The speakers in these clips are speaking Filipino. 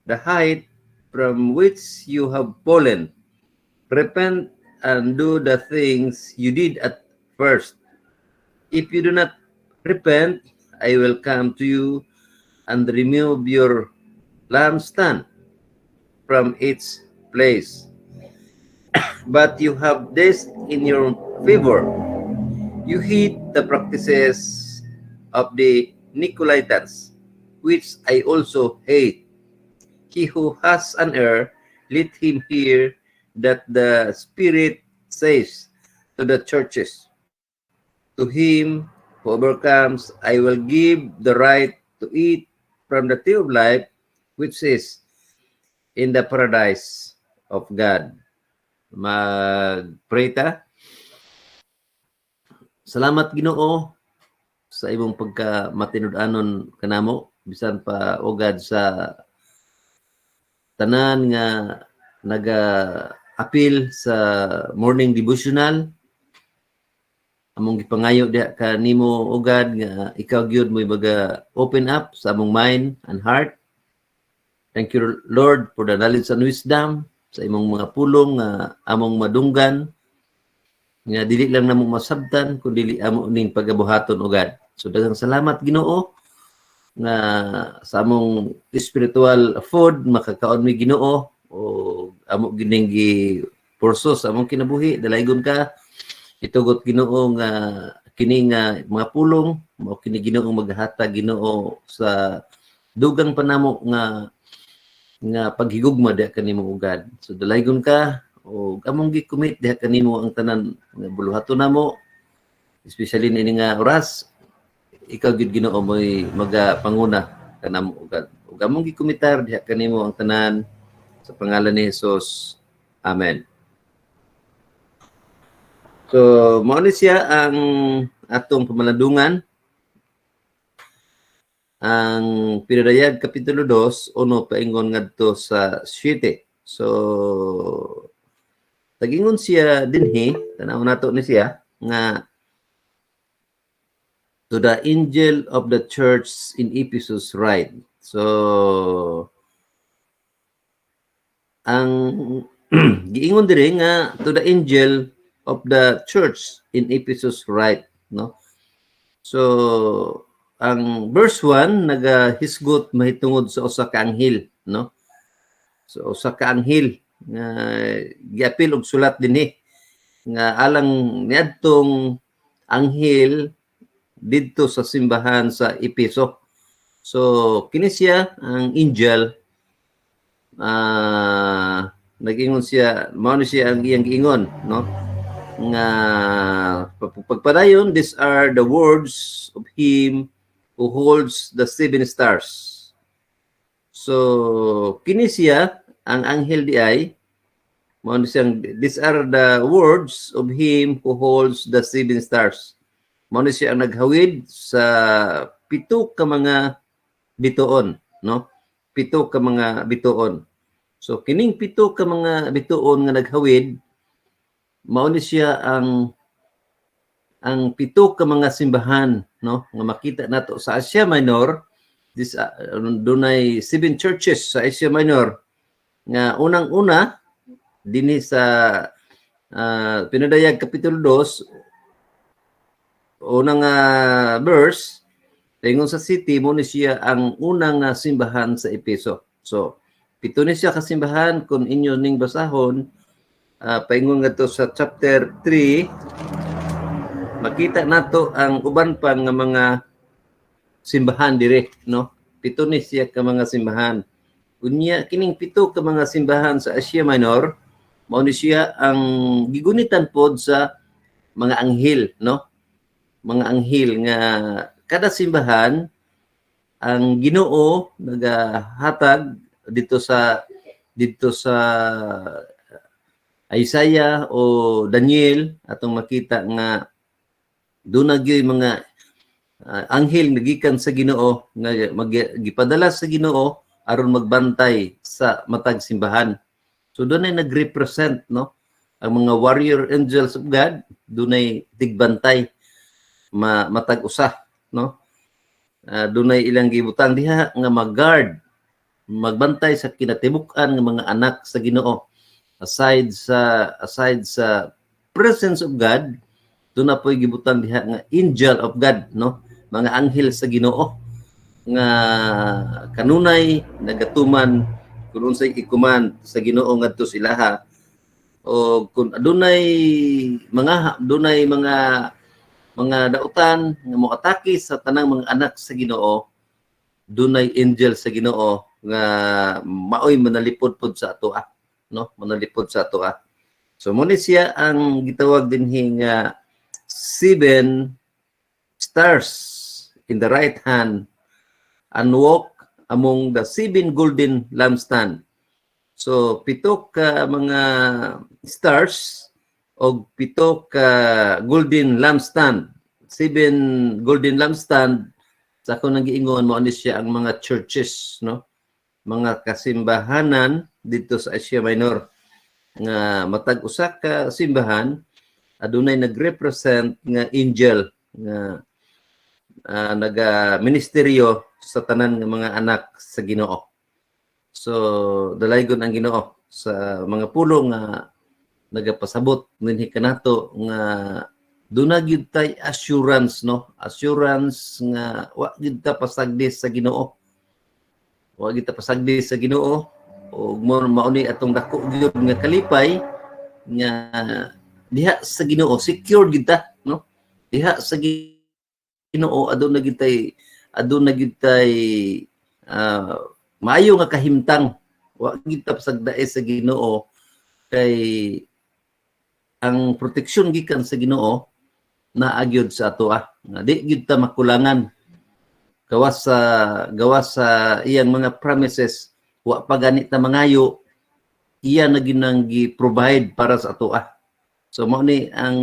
the height from which you have fallen. Repent and do the things you did at first. If you do not repent, I will come to you and remove your lampstand from its place. But you have this in your favor. You hate the practices of the Nicolaitans, which I also hate. He who has an ear, let him hear that the Spirit says to the churches. To him who overcomes, I will give the right to eat from the tree of life, which is in the paradise of God. Mag-pray ta. Salamat Ginoo sa imong pagka-matinud-anon kanamo, bisan pa ugad sa tanan nga naga-apil sa morning devotional. Among gipangayo diha kanimo ugad nga ikaw gyud mo'y baga open up sa among mind and heart. Thank you Lord for the knowledge and wisdom sa imong mga pulong nga among madunggan nga dili lang namo masabtan kundi amo ning pagabuhaton ugad. So daghang salamat Ginoo nga sa among spiritual food makakaon mi Ginoo o amo gining gi porso sa among kinabuhi. Dalaygon ka itugot Ginoo nga kini nga mga pulong mao kini Ginoo maghatag Ginoo sa dugang panamo nga paghigugma diha kanimo ugad. So dalaygon ka o among gi-commit diha kanimo ang tanan nga buluhaton namo, especially ini nga oras ikaw gid Ginoo mo'y magapanguna kanamo ugad. Ug among gi-commitar diha kanimo ang tanan sa pangalan ni Hesus. Amen. So mao ni siya ang atong pamalandungan. Ang Pinadayag Kapitulo 2, uno paingon ngadto sa 7. So tagingon siya dinhi, tanaw nato ni siya nga to the angel of the church in Ephesus write. So ang giingon diri nga to the angel of the church in Ephesus write, no? So ang verse 1 nagahisgot mahitungod sa usa ka anghel, no? So usa ka anghel nga giapil og sulat dinhi nga alang niadtong anghel didto sa simbahan sa Epeso. So kini siya ang angel nag-ingon siya, mao ni siya ang iyang giingon, no? Nga pagpadayon, these are the words of him who holds the 7 stars. So kini siya ang anghel di ay mao ni siyang, these are the words of him who holds the 7 stars. Mao ni siya ang naghawid sa 7 ka mga bituon, no? 7 ka mga bituon. So kining 7 ka mga bituon nga naghawid, mao ni siya ang 7 ka mga simbahan, no? Nga makita nato sa Asia Minor. This dunay 7 churches sa Asia Minor nga unang-una dinhi sa Pinadayag Kapitulo 2 unang verse, tingon sa city mo ni siya ang unang simbahan sa Epeso. So 7 ni siya ka simbahan kung inyo ning basahon. Paingon nga to sa chapter 3, makita nato ang uban pa nga mga simbahan dire, no? 7 ni siya ka mga simbahan. Unya kining 7 ka mga simbahan sa Asia Minor, mao ni siya ang gigunitan pod sa mga anghel, no? Mga anghel nga kada simbahan ang Ginoo nagahatag dito sa Isaiah o Daniel atong makita nga doon nagyoy mga anghel nagikan sa Ginoo nga gipadala sa Ginoo aron magbantay sa matag simbahan. So doon ay nagrepresent, no? Ang mga warrior angels of God doon ay tigbantay matag usa, no? Doon ay ilang gibutang diha nga mag-guard magbantay sa kinatibuk-an ng mga anak sa Ginoo. Aside sa presence of God, doon na po'y gibutang diha nga angel of God, no? Mga anghel sa Ginoo nga kanunay nagatuman kung unsay ikuman sa Ginoo ngadto silaha, o kung adunay mga dautan nga moatake sa tanang mga anak sa Ginoo, dunay angel sa Ginoo nga maoy manalipod pod sa atoa, no? Manalipod sa atoa. So mo ni siya ang gitawag dinhi nga 7 stars in the right hand and walk among the 7 golden lampstand. So, 7 ka mga stars o 7 ka golden lampstand. 7 golden lampstand, sa ako nang giingon mo ani siya ang mga churches, no? Mga kasimbahanan dito sa Asia Minor nga matag usa ka simbahan adunay nagrepresent nga angel nga naga-ministeryo sa tanan ng mga anak sa Ginoo. So, dalaygon ang Ginoo sa mga pulo nga nagapasabot dinhi kanato nga duna gyud tay assurance, no? Assurance nga wa gyud ta pasagdi sa Ginoo. Wa gyud ta pasagdi sa Ginoo, ug mauni atong dako gyud nga kalipay nga diha sa Ginoo secure gyud ta, no? Diha sa Ginoo aduna gyud tay maayo nga kahimtang. Wa gyud ta pasagdae sa Ginoo kay ang proteksyon gikan sa Ginoo naa gyud sa atoa. Nga di gyud ta makulangan gawas sa iyang mga promises. Wa pa gani ta mangayo, iya na ginang gi-provide para sa atoa. So mao ni ang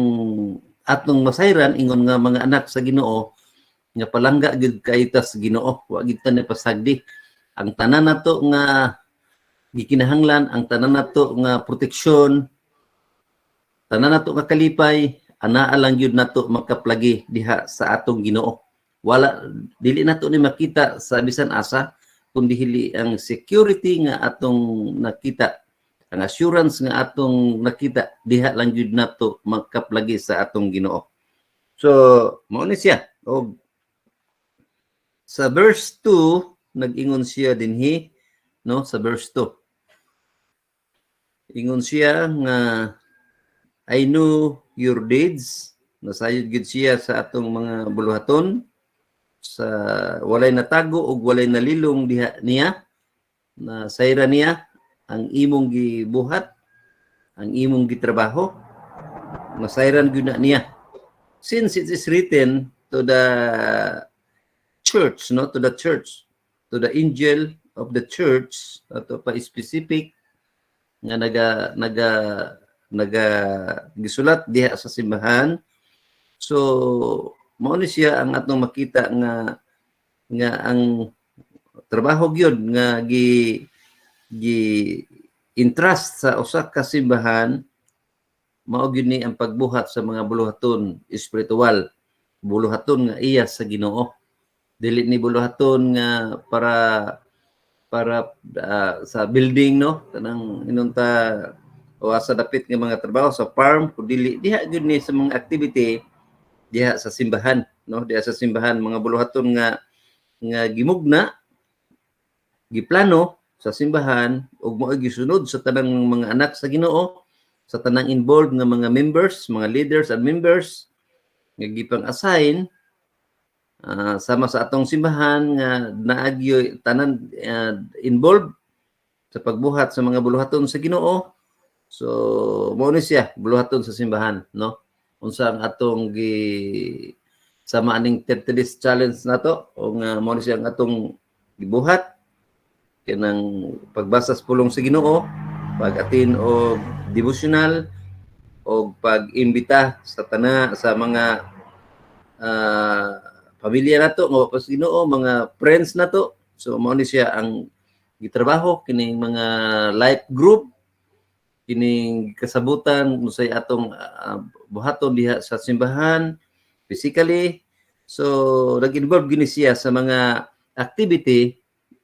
atong masayran ingon nga mga anak sa Ginoo nga palangga gyud kay ta sa Ginoo, wa gyud ta pasagdi. Ang tanan nato nga gikinahanglan, ang tanan nato nga proteksyon, tanan nato nga kalipay, anaa lang gyud nato makaplagi diha sa atong Ginoo. Wala dili nato ni makita sa bisan asa kundi hili ang security nga atong nakita, ang assurance nga atong nakita diha lang gyud nato makaplagi sa atong Ginoo. So mao ni siya. Og sa verse 2 nag-ingon siya dinhi, no? Sa verse 2 ingon siya nga I know your deeds. Nasayod gid siya sa atong mga buluhaton, sa walay natago ug walay nalilong diha niya, na sayra niya ang imong gibuhat, ang imong gitrabaho, masayran gyud na niya. Since it is written to the church, no, to the church, to the angel of the church, ato pa specific nga naga gisulat diha sa simbahan. So mao ni siya ang atong makita nga ang trabaho gyud nga gi entrust sa usa ka simbahan, mao gyud ni ang pagbuhat sa mga buluhaton espiritual, buluhaton nga iya sa Ginoo. Dili ni buluhaton nga para sa building, no, kanang inunta o sa dapit nga mga trabaho sa farm, kundi diha gyud ni sa mga activity diha sa simbahan, no? Diha sa simbahan mga buluhaton nga gimugna, giplano sa simbahan ug mao gisunod sa tanang mga anak sa Ginoo, sa tanang involved nga mga members, mga leaders and members nga gipang-assign sama sa atong simbahan nga naagyo tanan involved sa pagbuhat sa mga buluhaton sa Ginoo. So mao ni siya buluhaton sa simbahan, no? Unsa ang atong sama aning 30 days challenge nato, o nga mao ni siya ang atong gibuhat kanang pagbasa sa pulong sa Ginoo, pag-atin og devotional og pag-imbita sa mga pamilya nato nga pa sa Ginoo, mga friends nato. So mao ni siya ang gitrabaho kining mga life group, kining kasabutan usay atong buhaton diha sa simbahan physically. So nag-involve gini siya sa mga activity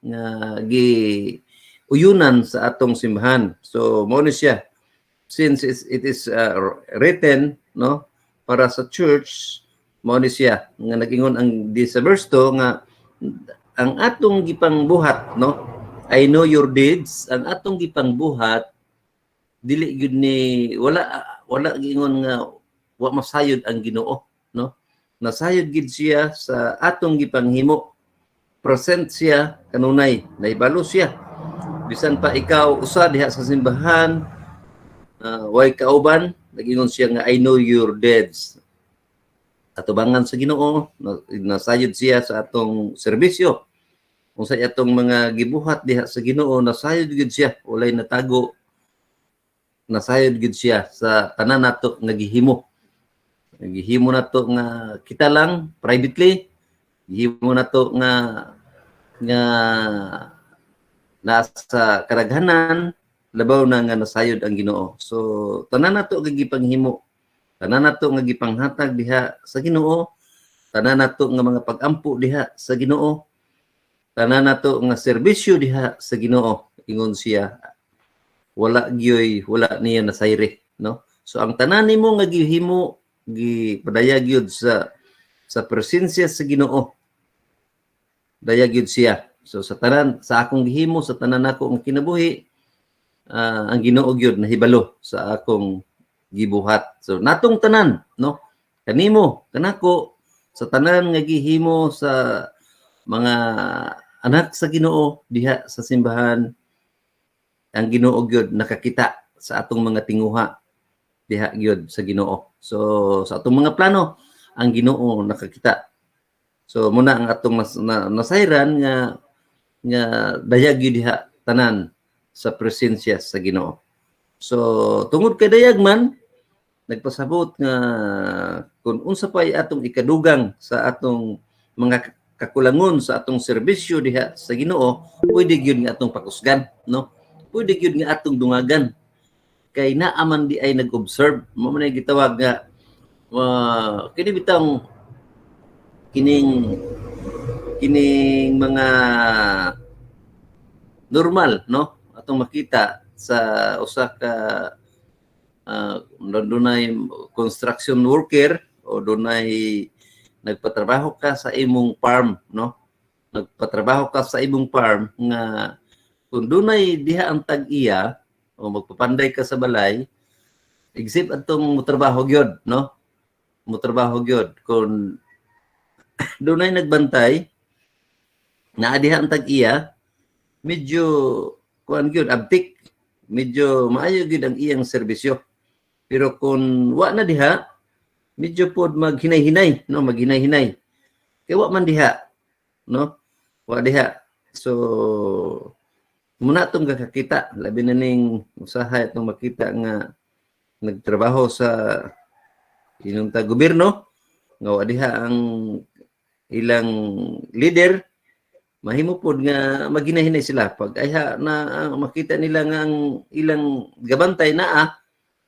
nga gi uyunan sa atong simbahan. So mo ni siya, since it is written, no, para sa church, mo ni siya nga nagingon ang di sa verse 2 nga ang atong gipang buhat, no, I know your deeds, ang atong gipang buhat dili gyud ni wala gingon nga wa masayod ang Ginoo, no, nasayod gid siya sa atong gipanghimo, present siya kanunay, nahibalo siya bisan pa ikaw usa diha sa simbahan, way kauban, nagingon siya nga I know your deeds. Atubangan sa Ginoo, nasayod siya sa atong serbisyo. Kung sa atong mga gibuhat diha sa Ginoo, nasayod gid siya, walay natago. Nasayod gid siya sa tanan nato nga gihimo. Gihimo nato nga kita lang privately, gihimo nato nga nasa karaghanan, labaw na nga nasayod ang Ginoo. So tanan nato gipanghimo, tanan nato nga gipanghatag diha sa Ginoo, tanan nato nga mga pag-ampo diha sa Ginoo, tanan nato nga serbisyo diha sa Ginoo, ingon siya, wala niya nasayre, no? So ang tanan nimo nga gihimo gipadayag yun sa presensya sa Ginoo, dayag yun siya. So sa tanan sa akong gihimo, sa tanan nako ang kinabuhi, ang Ginoo gyud nahibalo sa akong gibuhat. So natong tanan, no, kanimo kanako sa tanan nga gihimo sa mga anak sa Ginoo diha sa simbahan, ang Ginoo gyud nakakita sa atong mga tinguha diha gyud sa Ginoo. So sa atong mga plano, ang Ginoo nakakita. So muna ang atong nasayran nga dayag gyud diha tanan sa presensya sa Ginoo. So tungod kay dayag man, nagpasabot nga kung unsa pay atong ikadugang sa atong mga kakulangon sa atong serbisyo diha sa Ginoo, pwede gyud nga atong pakusgan, no? Pwede gyud nga atong dungagan. Kay naaman di ay nag-observe, mo man gitawag nga kini bitang kining mga normal, no, atong makita sa usa ka dunay construction worker o dunay nagpatrabaho ka sa imong farm, no, nagpatrabaho ka sa imong farm nga kung dunay diha ang tag-iya o magpapanday ka sa balay, except atong motrabaho gyud, no, motrabaho gyud kung dunay nagbantay na diha ang tag-iya, medyo kuan gyud abtik, medyo maayo gyud ang iyang serbisyo. Pero kung wa na diha, medyo pod maghinay-hinay, no, maghinay-hinay. Kay wa man diha, no, wa diha. So muna itong kakakita, labi na ning usahay itong makita nga nagtrabaho sa inunta gobyerno, nga wa diha ang ilang leader, mahimo pod nga maghinay-hinay sila. Pag ayha na makita nila nga ang ilang gabantay naa,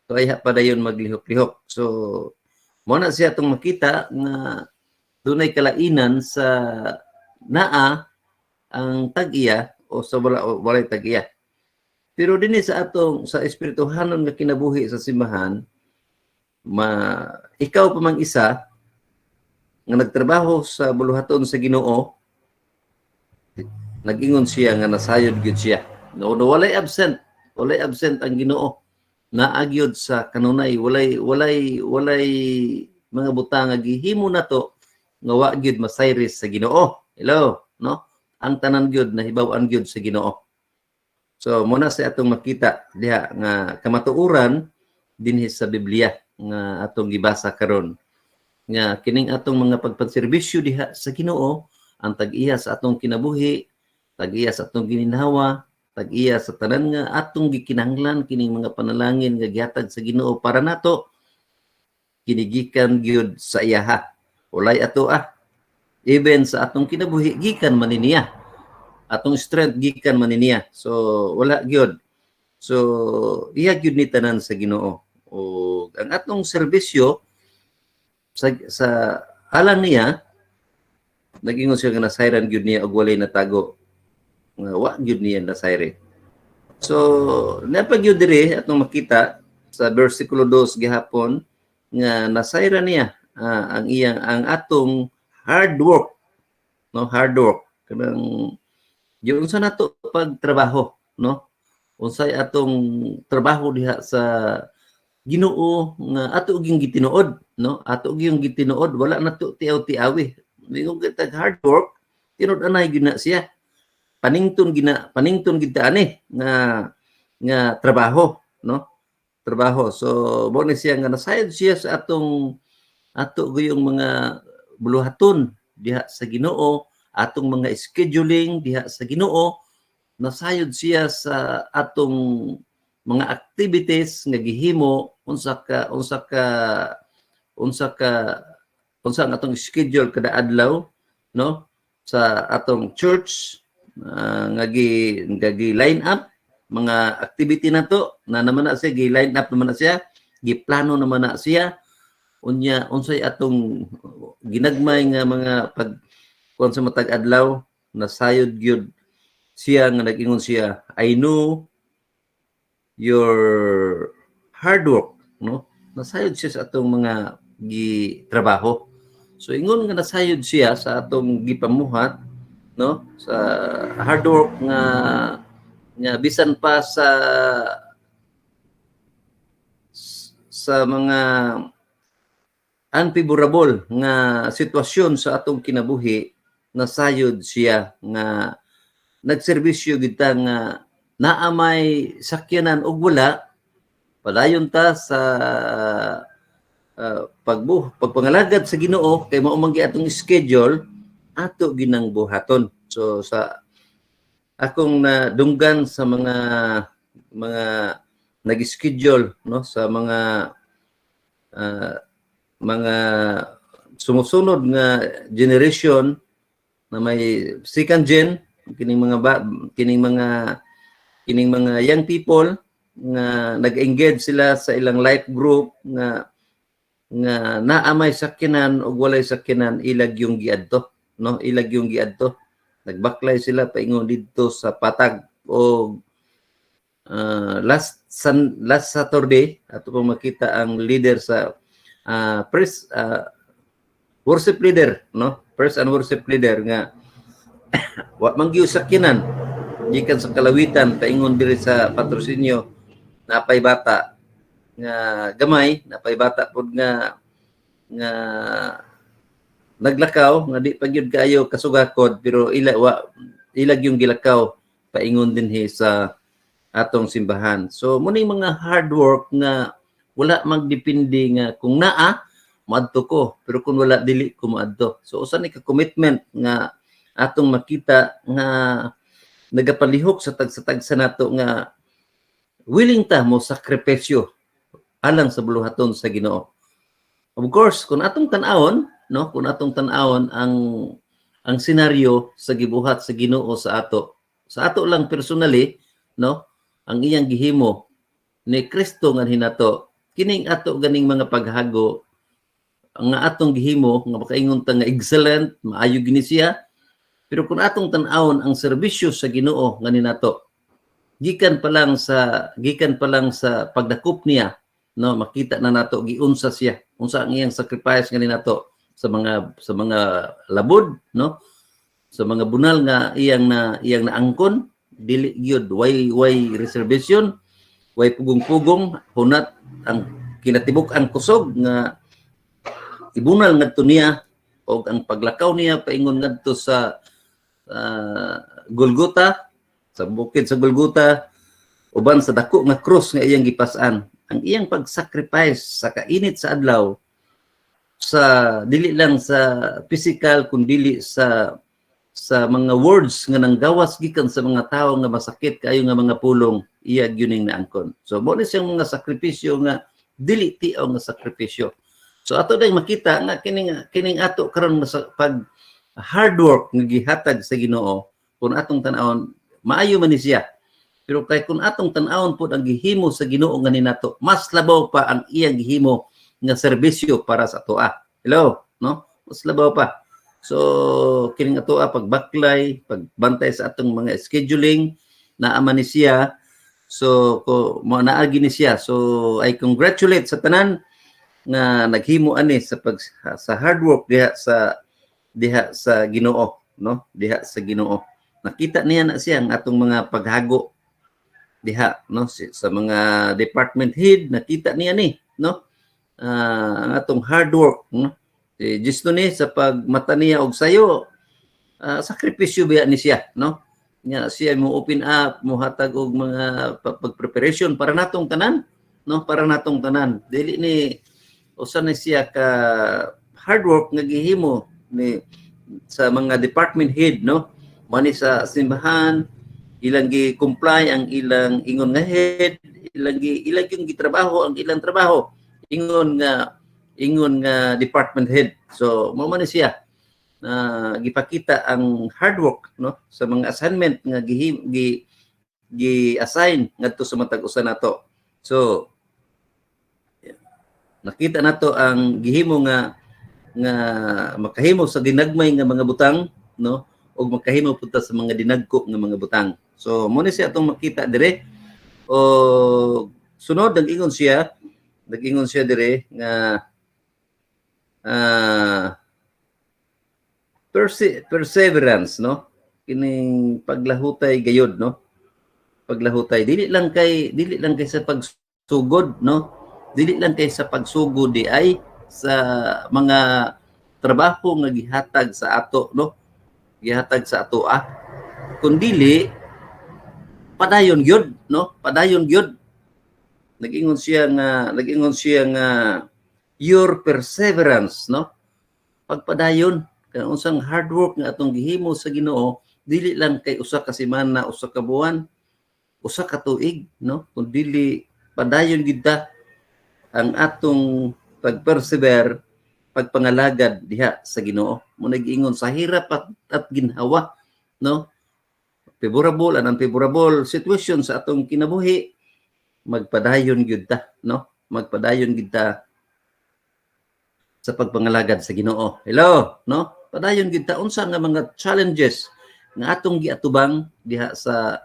so ayha pa dayon maglihok-lihok. So mo na siya itong makita nga dunay kalainan sa naa ang tag-iya o sa walay tag-iya. Pero dinhi sa atong sa espirituhanon nga kinabuhi sa simbahan, ikaw pa mang isa nga nagtrabaho sa buluhaton sa Ginoo, nag-ingon siya nga nasayod gyud siya. No, walay absent ang Ginoo. Naagyod sa kanunay, walay mga butang nga gihimo nato nga wa gyud masayris sa Ginoo. Hello, no? Ang tanan gyud nahibaw-an gyud sa Ginoo. So muna sa atong makita diha nga kamatuoran dinhi sa Biblia nga atong gibasa karon, nga kining atong mga pagpanserbisyo diha sa Ginoo, ang tag-iya sa atong kinabuhi, tag-iya sa atong gininhawa, tag-iya sa tanan nga atong gikinahanglan, kining mga panalangin nga gihatag sa Ginoo para nato, kinigikan gyud sa iyaha. Walay ato even sa atong kinabuhi gikan man niya, atong strength gikan man niya. So wala gyud. So iya gyud ni tanan sa Ginoo. O ang atong serbisyo sa alang niya, nag-ingon siya nga nasayran gyud niya og walay natago. nga wa gyud niya nasayre. So napagyud diri atong makita sa bersikulo 2 gihapon nga nasayra niya ang atong hard work, no, hard work kanang yung sa nato pagtrabaho, no, unsay atong trabaho diha sa Ginoo nga ato gyud gitinuod, no, ato gyud gitinuod, wala nato tiaw-tiawi. Yung kitag hard work tinud-anay gyud na siya, panington gid ta ani nga trabaho, no, trabaho. So mo ni siya nga nasayod siya sa ato gayong mga buluhaton diha sa Ginoo, atong mga scheduling diha sa Ginoo, nasayod siya sa atong mga activities nga gihimo unsa ang atong schedule kada adlaw, no, sa atong church nga gi line up mga activity nato na naman na siya gi line up naman na siya, giplano naman na siya unya unsay atong ginagmay nga mga pag kun sa matag adlaw nasayod gyud siya nga nag-ingon siya, I know your hard work, no, nasayod siya sa atong mga gitrabaho. So ingon nga nasayod siya sa atong gipamuhat, no, sa hard work nga bisan pa sa mga unfavorable nga sitwasyon sa atong kinabuhi, nasayod siya nga nagserbisyo gid ta nga naamay sakyanan og wala, padayon ta sa pagpangalagad sa Ginoo kay mao man atong schedule ato ginang buhaton. So sa akong nadunggan sa mga nag-schedule, no, sa mga sumusunod nga generation na may second gen, kining mga young people nga nag-engage sila sa ilang life group nga naamay sakyanan o walay sakyanan, ilag yung giadto, no, ilag yung giadto, nagbaklay sila paingon didto sa Patag. O last Saturday ato pong makita ang leader sa worship leader, no, praise and worship leader nga wa man gyud sakyanan gikan sa Kalawitan paingon diri sa Patrocinio, napay bata nga gamay, napay bata pod nga naglakaw nga di pa gyud kaayo kasugakod, pero ilag yung gilakaw paingon dinhi sa atong simbahan. So muni mga hard work nga wala magdepende nga kung naa maadto ko, pero kung wala dili ko maadto. So usa ni ka commitment nga atong makita nga nagapalihok sa tagsa nato nga willing ta mo sakripisyo alang sa buluhaton sa Ginoo. Of course, kung atong tan-awon, no, kung atong tan-awon ang senaryo sa gibuhat sa Ginoo sa ato lang personally, no, ang iyang gihimo ni Kristo nga hinato, kining ato ganing mga paghago nga atong gihimo nga makaingon ta nga excellent, maayo gini siya. Pero kung atong tan-awon ang serbisyo sa Ginoo nga ninato, gikan pa lang sa pagdakop niya, no, makita na nato giunsa siya, unsa ang iyang sacrifice nga ninato sa mga labod, no, sa mga bunal nga iyang naangkon, dili gyud way reservation, way pugong-pugong, hunat ang kinatibuk ang kusog nga ibunal ngadto niya, og ang paglakaw niya paingon ngadto sa Golgota, sa bukid sa Golgota, uban sa dako nga krus nga iyang gipas-an. Ang iyang pag-sacrifice sa kainit sa adlaw, sa dili lang sa physical kundi sa mga words nga nanggawas gikan sa mga tawo nga masakit kayo nga mga pulong, iya gyuning naangkon. So mo ni siyang mga sakripisyo nga dili tiaw nga sakripisyo. So ato day makita nga kining ato karon nga pag hard work nga gihatag sa Ginoo, kung atong tan-awon maayo man ni siya. Pero kay kung atong tan-awon pud ang gihimo sa Ginoo nga ninato, mas labaw pa ang iyang gihimo nga serbisyo para sa atoa. Hello, no? Mas labaw pa. So kining ato pagbaklay, pagbantay sa atong mga scheduling na ama ni siya. So ko mo naagi ni siya. So I congratulate sa tanan nga naghimo ani sa hard work diha sa Ginoo, no? Diha sa Ginoo. Nakita niya na siya ang atong mga paghago diha, no? Sa mga department head, nakita niya ni, no? Ang atong hard work, no? Gisto ni sa pagmata niya og sayo, sakripisyo biya ni siya, no? Nga siya mo open up, mo hatag og mga pag-preparation para natong tanan, no? Para natong tanan. Dili ni usa na siya ka hard work nga gihimo ni sa mga department head, no? Mani sa simbahan, ilang gi-comply ang ilang ingon nga head, ilang yung gitrabaho ang ilang trabaho, ingon nga department head. So mao man siya gipakita ang hard work, no, sa mga assignment nga gi-assign ngadto sa matag usa nato. So nakita nato ang gihimo nga makahimo sa dinagmay nga mga butang, no, og makahimo punta sa mga dinagko nga mga butang. So mo ni siya atong makita dire. O sunod nag-ingon siya dire nga perseverance, no, kining paglahutay gayud, no, paglahutay dili lang kay sa pagsugod, no, dili lang kay sa pagsugod di ay sa mga trabaho nga gihatag sa ato, no, gihatag sa ato kundili padayon gyud, no, padayon gyud. Nag-ingon siya nga your perseverance, no, pagpadayon kanang unsang hard work nga atong gihimo sa Ginoo, dili lang kay usa ka semana, usa ka buwan, usa ka tuig, no, kundi padayon gid ta ang atong pag-persevere, pagpangalagad diha sa Ginoo. Mo nag-ingon sa hirap at ginhawa, no, favorable and unfavorable situation sa atong kinabuhi, magpadayon gyud ta, no, magpadayon gyud ta sa pagpangalagad sa Ginoo. Hello, no? Padayon gyud ta unsa nga mga challenges nga atong giatubang diha sa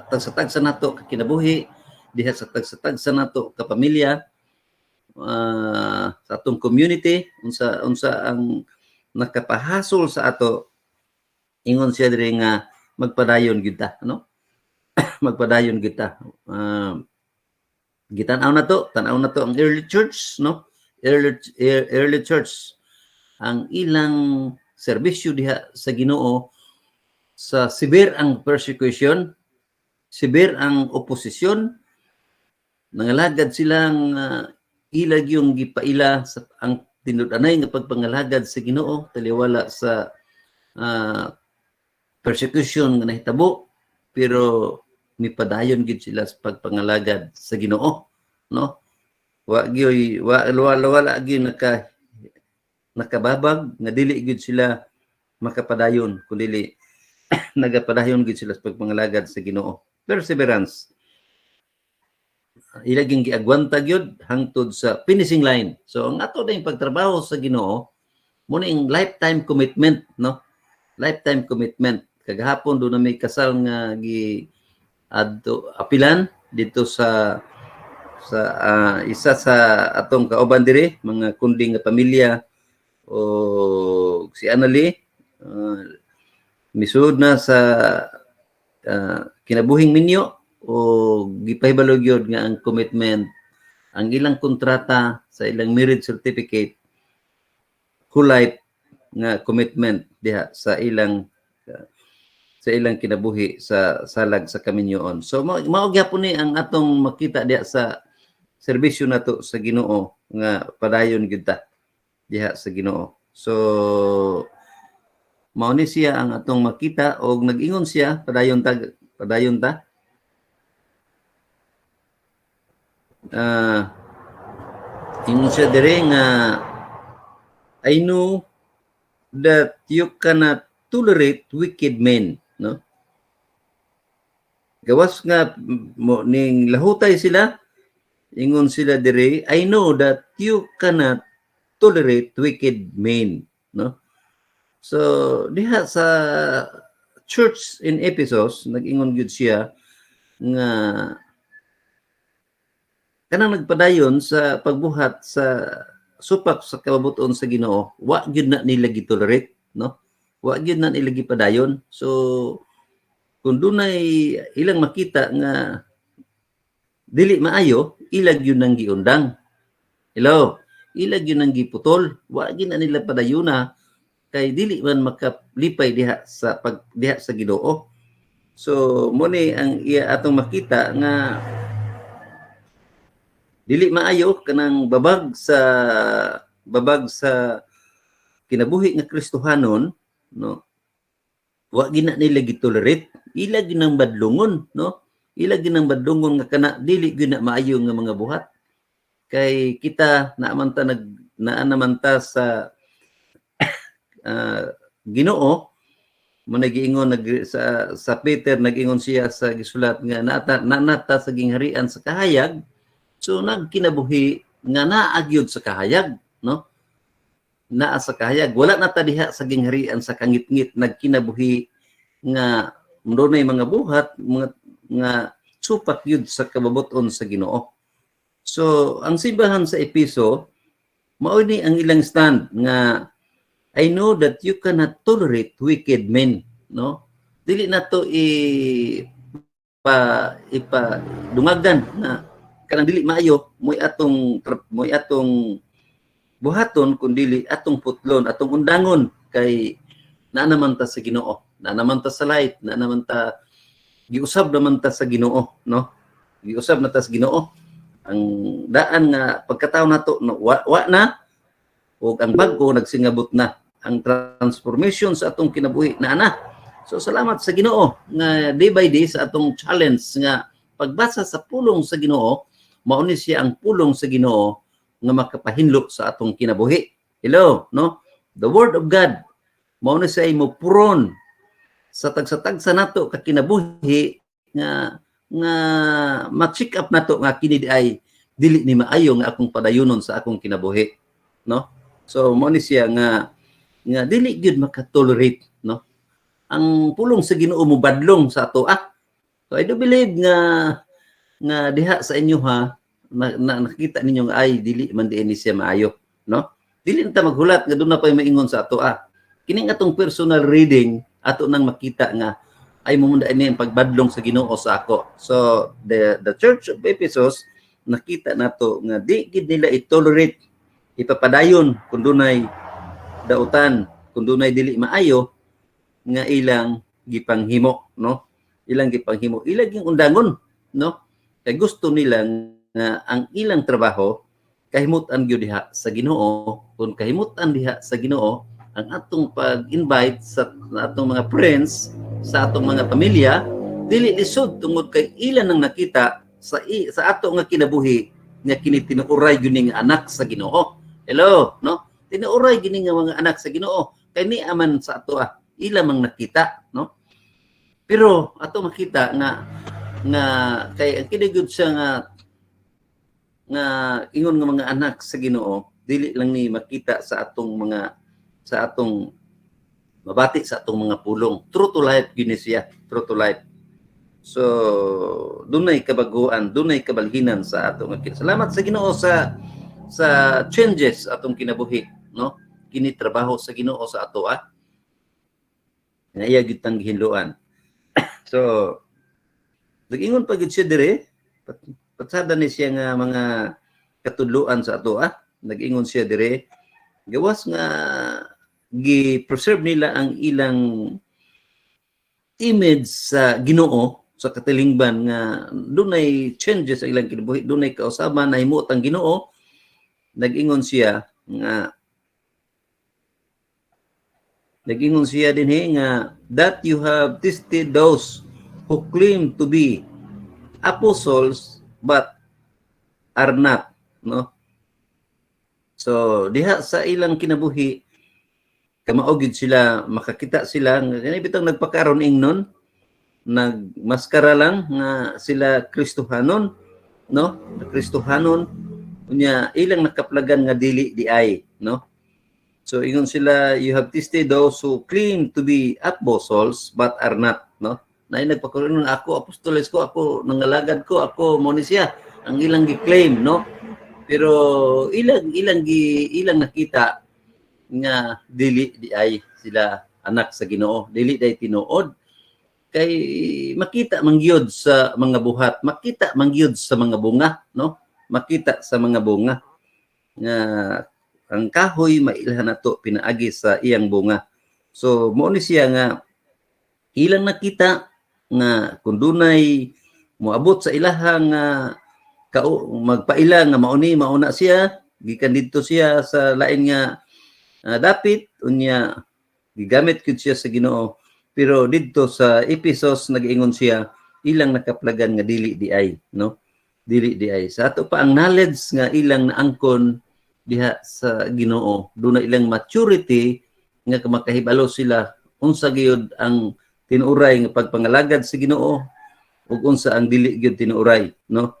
tagsa-tagsa nato ka kinabuhi, diha sa tagsa-tagsa nato ka pamilya, sa atong community, unsa ang nakapahasol sa ato. Ingon siya diri nga magpadayon gyud ta, no? Magpadayon gyud ta. Tanaw na to ang early church, no? Early church, ang ilang serbisyo diha sa Ginoo, sa severe ang persecution, severe ang oposisyon, nangalagad silang ilag yung gipaila sa ang tinud-anay nga pagpangalagad sa Ginoo taliwala sa persecution nga nahitabo, pero mipadayon gid sila sa pagpangalagad sa Ginoo, no? Wala gyud nakababag nga dili gyud sila makapadayon, kundi nagapadayon gid sila sa pagpangalagad sa Ginoo. Perseverance, ilaging giagwanta gyud hangtod sa finishing line. So ang ato ding pagtrabaho sa Ginoo mo ning lifetime commitment, no, lifetime commitment. Kagahapon do na may kasal nga apilan dito sa isa sa atong kauban diri, mga kunding nga pamilya, o si Anali, misud na sa kinabuhing minyo, o gipahibalo gyud nga ang commitment, ang ilang kontrata sa ilang marriage certificate, whole life nga commitment diha sa ilang kinabuhi sa salag sa kaminyoon. So mao gyapon ni ang atong makita diha sa serbisyo nato sa Ginoo nga padayon gyud ta diha sa Ginoo. So mao ni siya ang atong makita, og nag-ingon siya padayon ta. Ingon siya dire nga I know that you cannot tolerate wicked men, no? Gawas nga mo ning lahutay sila, ingon sila dire, I know that you cannot tolerate wicked men, no? So diha sa church in Ephesus nag-ingon gyud siya nga kanang nagpadayon sa pagbuhat sa supak sa kababuton sa Ginoo, wa gyud na nila gitolerate, no? Wa gyud na nila gipadayon. So kung dunay ilang makita nga dili maayo, ilag yun nang giundang. Hello, ilag yun nang giputol. Wa gyud na nila padayuna kay dili man makalipay diha sa diha sa Ginoo. So mo ni ang iya atong makita nga dili maayo kanang babag sa kinabuhi nga Kristohanon, no? Wa gina nila gitolerate, ilag nang badlungon, no? Ilag nang badlungon nga kana dili gyud na maayo nga mga buhat. Kay kita naman ta sa Ginoo mo nagiingon sa Peter nagingon siya sa gisulat nga nata sa gingharian sa kahayag. So nagkinabuhi nga naagyod sa kahayag, no? Naa sa kahayag, wala na ta diha sa gingharian sa kangitngit, nagkinabuhi nga dunay mga buhat nga supak yun sa kababuton sa Ginoo. So ang simbahan sa Episo mao ni ang ilang stand nga I know that you cannot tolerate wicked men, no? Dili na to dungagan na kanang dili maayo moy atong buhaton kun dili atong putlon, atong undangon kay naa naman ta sa Ginoo, naa naman ta sa light, naa naman ta giusab naman ta sa Ginoo, no? Giusab na ta sa Ginoo. Ang daan nga pagkataon nato no, wa na ug ang bag-o nagsingabot na. Ang transformation sa atong kinabuhi na. So salamat sa Ginoo nga day by day sa atong challenge nga pagbasa sa pulong sa Ginoo, mao ni siya ang pulong sa Ginoo nga makapahinlo sa atong kinabuhi. Hello, no? The word of God mao ni siya mo puron sa tagsa nato ka kinabuhi nga ma-check up nato nga kini ay dili ni maayo nga akong padayunon sa akong kinabuhi, no? So mao ni siya nga dili gyud makatolerate, no? Ang pulong sa Ginoo mo badlong sa ato. So I do believe nga diha sa inyo ha nakita ninyo nga ay dili man diin siya maayo, no? Dili ta maghulat nga doon na pay maingon sa ato. Kining atong personal reading ato nang makita nga ay mumunda ini ang pagbadlong sa Ginoo sa ako. So the Church of Ephesus nakita nato nga di gid nila i-tolerate, ipapadayon kung dunay dautan, kung dunay dili maayo nga ilang gipanghimo, no? Ilang gipanghimo, ilang ging undangon, no? Kay gusto nila nga ang ilang trabaho kahimutan gyud diha sa Ginoo. Kung kahimutan diha sa Ginoo, ang atong pag-invite sa atong mga friends, sa atong mga pamilya, dili lisod tungod kay ilan nang nakita sa ato nga kinabuhi nga kini tinuoray gyud nga anak sa Ginoo. Hello, no? Tinuoray gini nga mga anak sa Ginoo kay ni aman sa ato ila mang nakita, no? Pero ato makita nga kay ang kinigud siya nga ingon nga mga anak sa Ginoo dili lang ni makita sa atong mabati sa atong mga pulong. True to life gini siya, true to life. So dunay kabaguan, dunay kabalhinan sa atong salamat sa Ginoo sa changes atong kinabuhi, no? Kini trabaho sa Ginoo sa ato nga iya gyud tang gihinluan. So nagingon pa gyud siya dire patsada ni siya nga mga katudloan sa ato nagingon siya dire gawas nga gi-preserve nila ang ilang image sa Ginoo sa katilingban nga dunay changes sa ilang kinabuhi, dunay kausaban na himot ang Ginoo. Nag-ingon siya dinhi nga that you have tested those who claim to be apostles but are not, no? So diha sa ilang kinabuhi kamaugid sila, makakita sila nga bitang nagpakaron ingnon, nagmaskara lang nga sila Kristohanon, no? Kristohanon unya ilang nakaplagan nga dili di ay, no? So ingon sila, you have tested those who claim to be apostles but are not, no? Na nagpakuron ako apostoles ko, ako nangalagad ko, ako mo ni siya ang ilang gi-claim, no? Pero ilang nakita nga dili di ay sila anak sa Ginoo, dili day tinuod kay makita mangyod sa mga buhat, makita mangyod sa mga bunga, no? Makita sa mga bunga nga ang kahoy mailhan nato pinaagi sa iyang bunga. So mo ni siya nga ilang nakita nga kung dunay moabot sa ilahang magpaila nga mauna siya, gikan dito siya sa lain nga dapit unya gigamit gyud siya sa Ginoo. Pero dito sa Ephesus nag-ingon siya ilang nakaplagan nga dili di ay, no? Dili di ay. Sa ato pa ang knowledge nga ilang naangkon diha sa Ginoo, doon na ilang maturity nga makahibalo sila unsa gyud ang tinuray nga pagpangalagad sa Ginoo ug unsa ang dili gyud tinuray, no?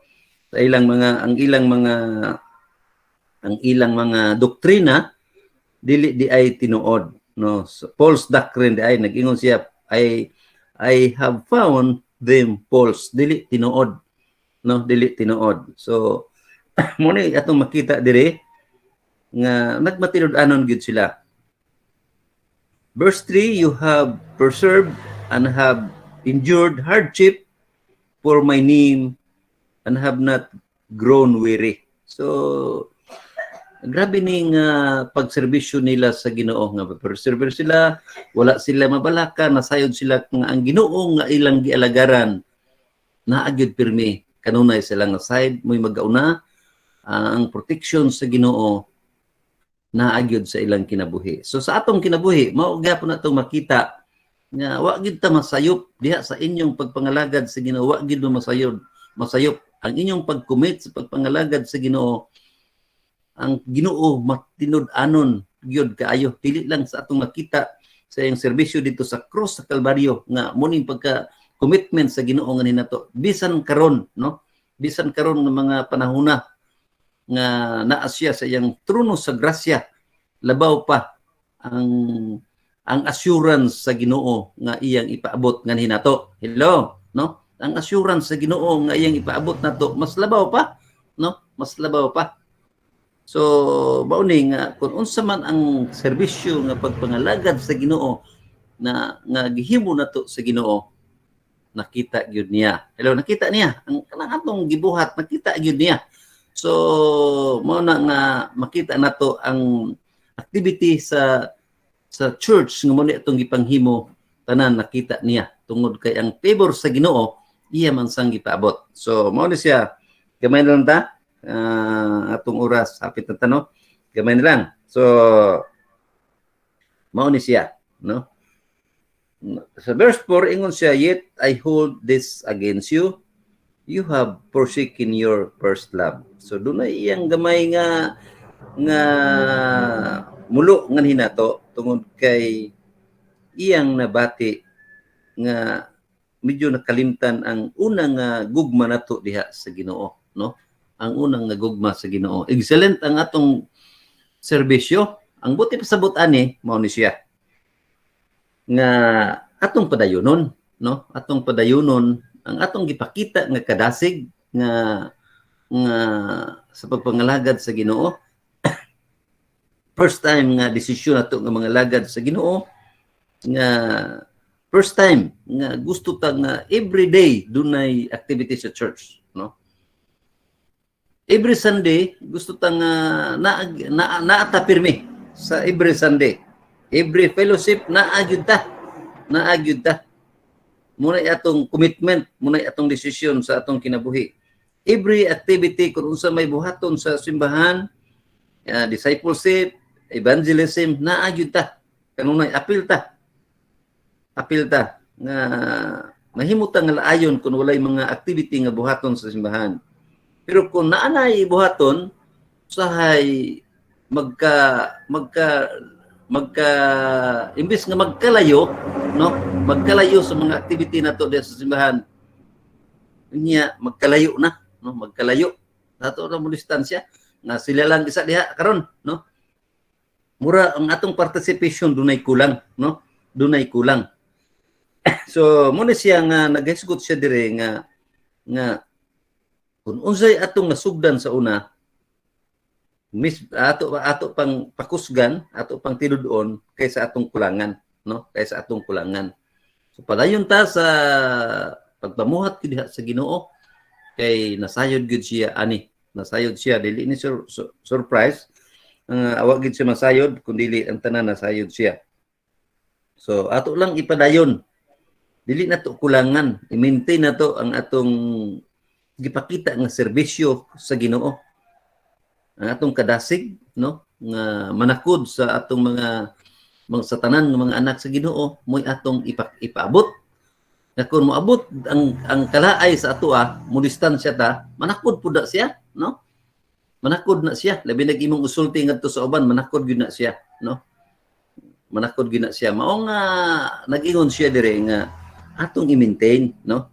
Sa ilang mga ang ilang mga doktrina dili di ay tinuod, no? So, false doctrine di ay nag-ingon siya, I have found them false, dili tinuod, no? Dili tinuod. So mo ni atong makita diri nga nagmatinud-anon gyud sila. Verse 3, you have persevered and have endured hardship for my name and have not grown weary. So grabe ning pagserbisyo nila sa Ginoo nga persevere sila, wala sila mabalaka, nasayod sila nga ang Ginoo nga ilang gialagaran naagyud pirmi. Kanunay sila nga side mo'y magauna ang protection sa Ginoo naagyod sa ilang kinabuhi. So sa atong kinabuhi, mao gyapon nato makita nga wa gyud ta masayop diha sa inyong pagpangalagad sa Ginoo, wa gyud masayop ang inyong pagcommit sa pagpangalagad sa Ginoo. Ang Ginoo matinud-anon gyud kaayo, dili lang sa atong makita sa iyang serbisyo dito sa cross sa Kalbaryo nga muning pagka commitment sa Ginoo nga ninato bisan karon, no? Bisan karon nga mga panahona nga naa siya sa iyang trono sa grasya, labaw pa ang assurance sa Ginoo nga iyang ipaabot nga hinato. Hello, no? Ang assurance sa Ginoo nga iyang ipaabot nato mas labaw pa, no? Mas labaw pa. So mauni nga kung unsa man ang serbisyo nga pagpangalagad sa Ginoo na nga gihimo nato sa Ginoo, nakita gyud niya. Hello, nakita niya ang kanang atong gibuhat, nakita gyud niya. So mo na nga makita nato ang activity sa church nga mo ni atong gipanghimo tanan nakita niya tungod kay ang favor sa Ginoo iya man sang gipaabot. So mao ni siya, gamay na lang ta atong oras hapit na tanong, gamay na lang. So mao ni siya, no? Sa verse 4 ingon siya, yet I hold this against you, you have forsaken your first love. So doon na iyang gamay nga mulo nga hinato tungod kay iyang nabati nga medyo nakalimtan ang unang gugma nato diha sa Ginoo, no? Ang unang nga gugma sa Ginoo. Excellent ang atong serbisyo. Ang buti pa sa but-ani mao ni siya nga atong padayonon, no? Atong padayonon ang atong gipakita nga kadasig nga sa pagpangalagad sa Ginoo. First time nga desisyon nato nga mga lagad sa Ginoo nga first time nga gusto ta nga everyday dunay activity sa church, no? Every Sunday gusto ta nga naata pirmi sa every Sunday. Every fellowship naagyud ta. Muna atong commitment, muna atong desisyon sa atong kinabuhi. Every activity kung unsa may buhaton sa simbahan, discipleship, evangelism, naagyud ta. Kanunay apil ta nga mahimot nga laayon kung walay mga activity nga buhaton sa simbahan. Pero kung naanay buhaton, usahay imbis nga magkalayo, no? Magkalayo sa mga activity nato diha sa simbahan. Unya magkalayo na, no? Magkalayo. Nato na mo distansya nga sila lang isa diha karon, no? mura ang atong participation dunay kulang, no? Dunay kulang. So mo na siya nga naghisgot siya dire nga kung unsay atong nasugdan sa una, ato pang pakusgan, ato pang tinudon kaysa atong kulangan, no? Kaysa atong kulangan. So padayon ta sa pagpamuhat gid diha sa Ginoo kay nasayod gid siya ani, nasayod siya dili ni surprise. Awag gid siya masayod kundi ang tanan nasayod siya. So ato lang ipadayon. Dili na to kulangan, i-maintain na to ang atong gipakita nga serbisyo sa Ginoo. Ang atong kadasig, no, nga manakod sa atong mga sa tanan ng mga anak sa Ginoo, mo'y atong ipaabot. Nga kung moabot ang kalaay sa ato mo distansya ta, manakod pud siya, no? Manakod na siya, labi nag imong usulti ngadto sa uban, manakod gyud na siya, no? Manakod gyud na siya. Mao nga nag-ingon siya dire nga atong i-maintain, no?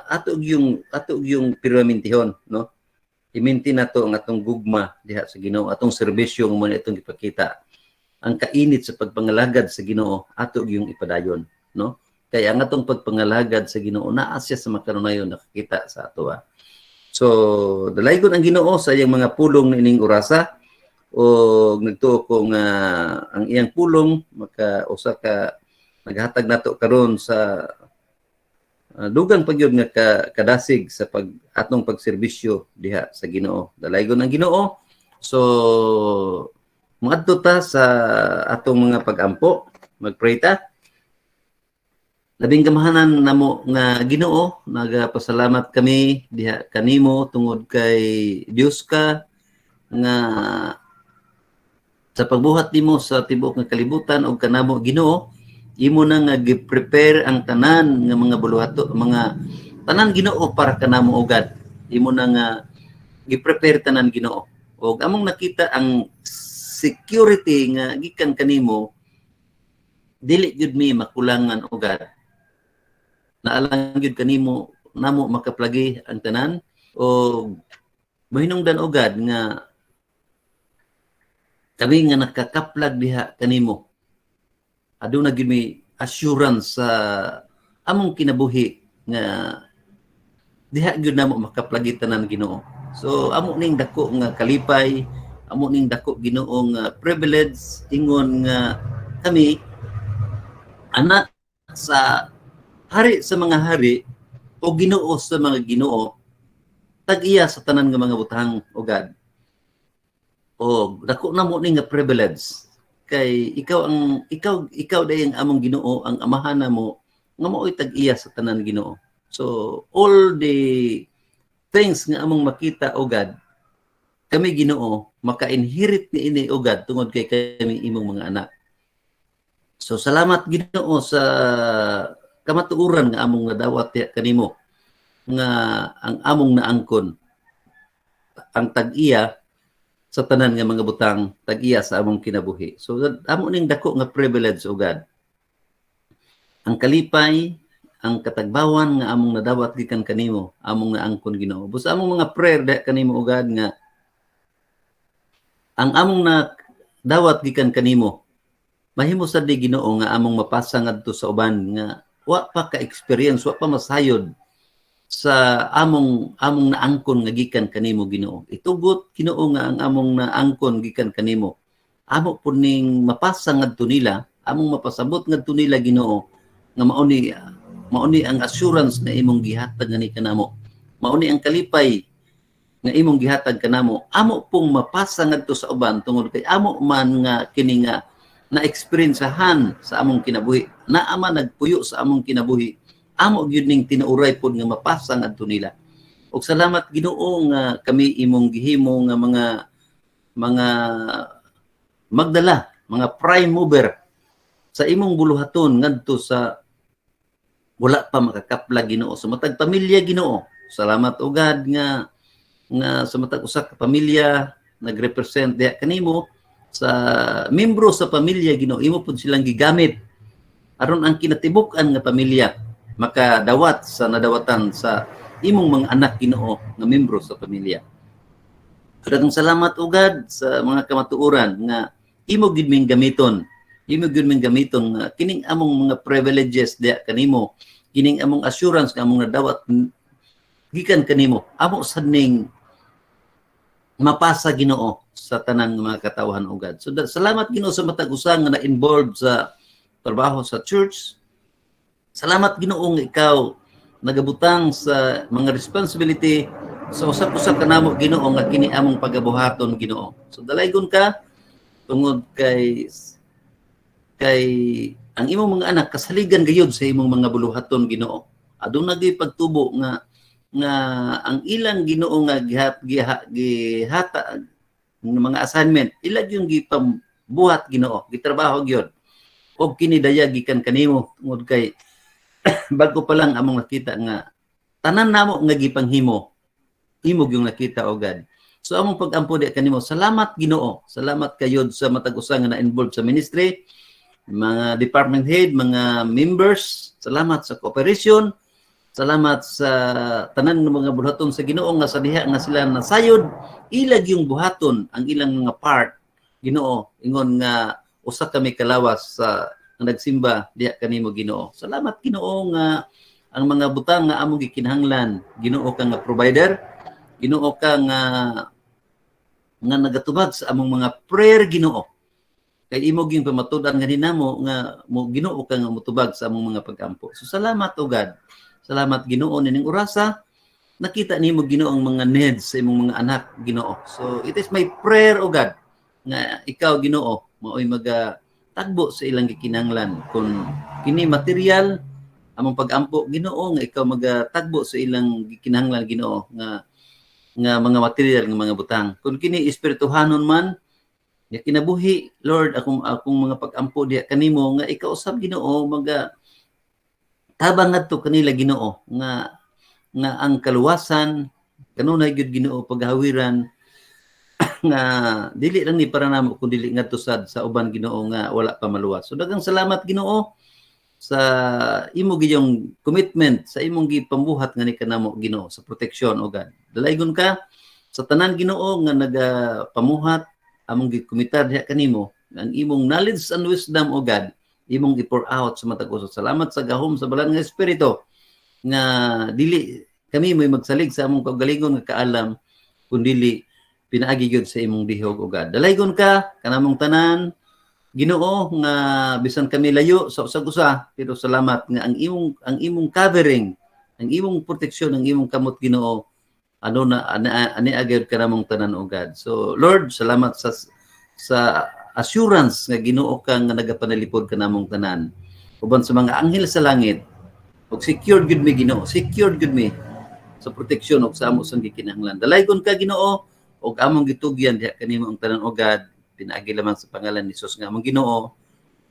Ato yung pirmamintihon, no? I-maintain nato ang atong gugma diha sa Ginoo, atong serbisyo nga mo itong ipakita. Ang kainit sa pagpangalagad sa Ginoo, ato yung ipadayon, no? Kaya ang atong pagpangalagad sa Ginoo naa siya sa makanunayon nakakita sa ato. So, dalaygon ang Ginoo sa iyang mga pulong niining orasa o nagtuo ko nga ang iyang pulong usa ka naghatag nato karon sa dugang pagyud nga kadasig sa atong pagserbisyo diha sa Ginoo. Dalaygon ang Ginoo. So, moadto ta sa atong mga pag-ampo, magpray ta. Labing gamahanan namo nga Ginoo, nagapasalamat kami diha kanimo tungod kay Dios ka nga sa pagbuhat nimo sa tibuok nga kalibutan og kanamo Ginoo, imo na nga gi-prepare ang tanan nga mga buluhato, mga tanan Ginoo para kanamo ugad. Imo na nga gi-prepare tanan Ginoo. Og among nakita ang security nga gikan kanimo dili gyud mi makulangan ugad. Naalang gyud kanimo namo makaplagi ang tanan o mahinungdan ugad nga kami nga nakakaplag diha kanimo. Aduna gyud mi assurance sa among kinabuhi nga diha gyud namo makaplagi tanan Ginoo. So amo ning dako nga kalipay, amo ning dako Ginoo nga privilege ingon nga kami anak sa hari sa mga hari o Ginoo sa mga Ginoo, tag-iya sa tanan nga mga butang ugad. O dako na mo ni nga privilege kay ikaw day ang among Ginoo, ang amahan namo nga mao'y tag-iya sa tanan Ginoo. So all the things nga among makita ugad kami Ginoo maka-inherit ni ini ugad tungod kay kami imong mga anak. So salamat Ginoo sa kamatuoran nga among nadawat kanimo nga ang among naangkon ang tag-iya sa tanan nga mga butang, tag-iya sa among kinabuhi. So amo ning dako nga privilege ugad. Ang kalipay, ang katagbawan nga among nadawat gikan kanimo, among naangkon Ginoo. Busa among mga prayer da kanimo ugad nga ang among nadawat gikan kanimo mahimo sad di Ginoo nga among mapasa ngadto sa uban nga wa pa ka-experience, wa pa masayod sa among naangkon nga gikan kanimo Ginoo. Itugot Ginoo nga ang among naangkon gikan kanimo. Amo pud ning mapasa ngadto nila, among mapasabot ngadto nila Ginoo nga mauni ang assurance nga imong gihatag ngani kanamo. Mauni ang kalipay nga imong gihatag kanamo. Amo pong mapasa ngadto sa uban tungod kay amo man nga kini nga na-experiencehan sa among kinabuhi, naama nagpuyo sa among kinabuhi, amo gyud ning tinauray pod nga mapasa ngadto nila. Og salamat Ginoo nga kami imong gihimo nga mga magdala, mga prime mover sa imong buluhaton ngadto sa wala pa makakaplag Ginoo sa matag pamilya Ginoo. Salamat ugad nga sa matag usa ka pamilya nagrepresent diha kanimo sa membro sa pamilya Ginoo, imo pud silang gigamit aron ang kinatibuk-an nga pamilya makadawat sa nadawatan sa imong mga anak Ginoo nga membro sa pamilya. Daghang salamat ugad sa mga kamatuoran nga imo gid ming gamiton. Imo gid ming gamiton nga kining among mga privileges diha kanimo, kining among assurance nga among nadawat gikan kanimo. Amo sad ning mapasa Ginoo sa tanang mga katawhan ugad. So salamat Ginoo sa matag usa nga na-involved sa trabaho sa church. Salamat Ginoo nga ikaw nagabutang sa mga responsibility sa usap-usap kanamo Ginoo nga kini among pagabuhaton Ginoo. So dalaygon ka tungod kay ang imong mga anak kasaligan gayud sa imong mga buluhaton Ginoo. Aduna gyud pagtubo nga ang ilang Ginoo nga gihata ng mga assignment ila yung gipambuhat Ginoo, gitrabaho gyud. Og kini daya gikan kanimo tungod kay bago pa lang among nakita nga tanan namo nga gipanghimo imo gyung nakita ogad. So among pagampo di kanimo, salamat Ginoo. Salamat kayod sa matag usa nga na-involved sa ministry, mga department head, mga members. Salamat sa cooperation. Salamat sa tanan ng mga buhaton sa Ginoo nga sa diha nga sila nasayod ilag yung buhaton ang ilang mga part Ginoo ingon nga usa kami kalawas sa nagsimba diha kanimo Ginoo. Salamat Ginoo nga ang mga butang nga among gikinahanglan Ginoo ka nga provider, Ginoo ka nga nagatubag sa among mga prayer Ginoo. Kay imo gyud pamatud-an nga dinamo nga mo Ginoo ka nga motubag sa among mga pagampo. So salamat o God. Salamat Ginoo nining orasa. Nakita nimo Ginoo ang mga needs sa imong mga anak Ginoo. So it is my prayer o God nga ikaw Ginoo maoy magatagbo sa ilang gikinahanglan kun kini material among pagampo Ginoo nga ikaw magatagbo sa ilang gikinahanglan Ginoo nga mga material nga mga butang. Kun kini espirituhanon man ya kinabuhi Lord akong mga pagampo diha kanimo nga ikaw usab Ginoo tabang ngadto kanila Ginoo nga ang kaluwasan kanunay gyud Ginoo paghawiran nga dili lang ni para namo kun dili ngadto sad sa uban Ginoo nga wala pa maluwas. So daghang salamat Ginoo sa imo giyong commitment sa imong gipambuhat nga ni kanamo Ginoo sa proteksyon o God. Dalaygon ka sa tanan Ginoo nga nagapamuhat among gikumitar diha kanimo ang imong knowledge and wisdom o God imong gi-pour out sa matag usa. Salamat sa gahom sa balang nga espiritu nga dili kami may magsalig sa among kaugalingon nga kaalam kun dili pinaagi gyud sa imong dihog o God. Dalaygon ka kanamong tanan Ginoo nga bisan kami layo sa usag-usa pero salamat nga ang imong covering, ang imong proteksyon, ang imong kamot Ginoo ano na ani agad kanamong tanan o God. So Lord, salamat sa assurance nga Ginoo ka nga nagapanalipod kanamong tanan. Uban sa mga anghel sa langit, og secured gud mi Ginoo, secured gud mi sa proteksyon og sa amo sang gikinahanglan. Dalaygon ka Ginoo og among gitugyan diha kanimo ang tanan o God. Pinaagi lamang sa pangalan ni Jesus nga among Ginoo.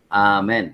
Amen.